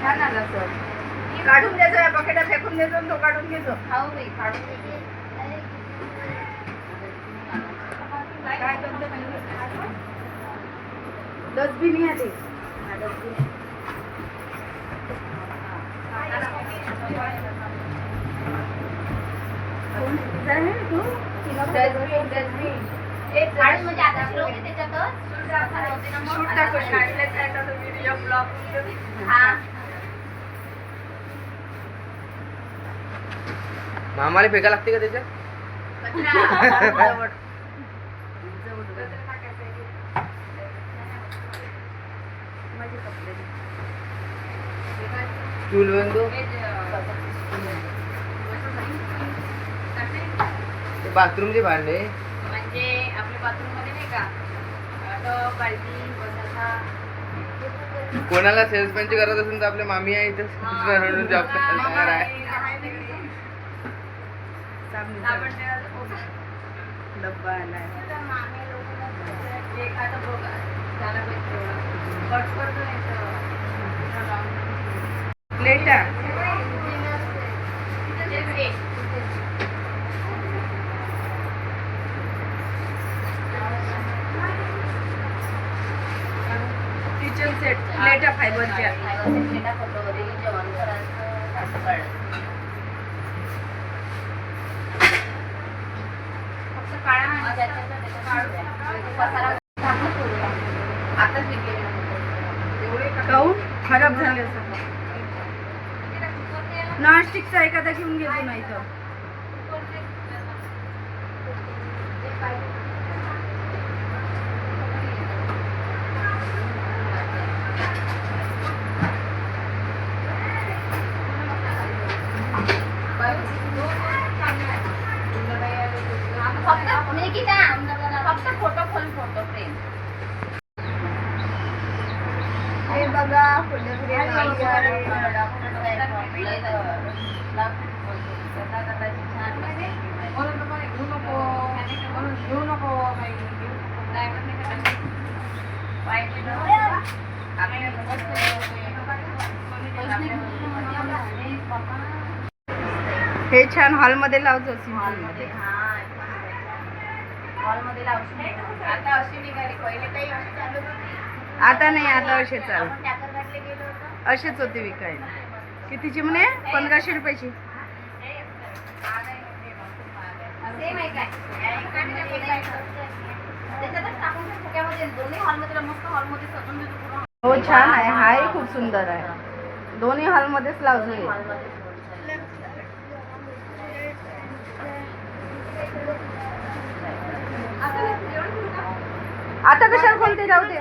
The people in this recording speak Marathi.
छान आला सर. काढून द्यायचा बकेटा फेकून द्यायचा तो काढून घेतो. खाऊ बाई काढून घेते. काय करतो डस्टबिन आहे ते. म्हणजे आता त्याच्यातच मामाला फेका लागते का त्याच्यात? चूल बंदो बाथरूमचे भांडे म्हणजे आपल्या बाथरूम मध्ये नाही का टब बाल्टी बसायचा. कोणाला सेल्समॅनची गरज असेल तर आपल्या मामी आहे इथे म्हणून जॉब करायला तयार आहे. डब्बा आलाय. एखादं बघा झाला पाहिजे कट करतो प्लेटा किचन सेट प्लेटा फायबरच्या. प्लेटा फोटोमध्ये जेवण करायचं असं कळलं. फक्त काळा आताच विकलेलं काऊन खराब झाले असं. नॉनस्टिकचा एखादा घेऊन घेतो नाही तर. फक्त फोटो खोल फोटो फ्रेम. हे बघा घेऊ नको हे छान हॉलमध्ये लावतो. हॉलमध्ये हॉलमध्ये लावशी. आता अशी निघाली पहिले काही अशी चालू होती. आता नाही आता असे चाल टॅकर घातले गेलो होतं. असेच होते विकायला. कितीची म्हणे 1500 रुपयाची. सेम आहे काय त्याच्यातच टाकून फुक्यामध्ये दोन्ही हॉलमध्ये मस्त हॉलमध्ये सजून देतो. हो छान आहे. हाही खूप सुंदर आहे. दोन्ही हॉलमध्येच लावतो. आता कशाला खोलते राहू दे.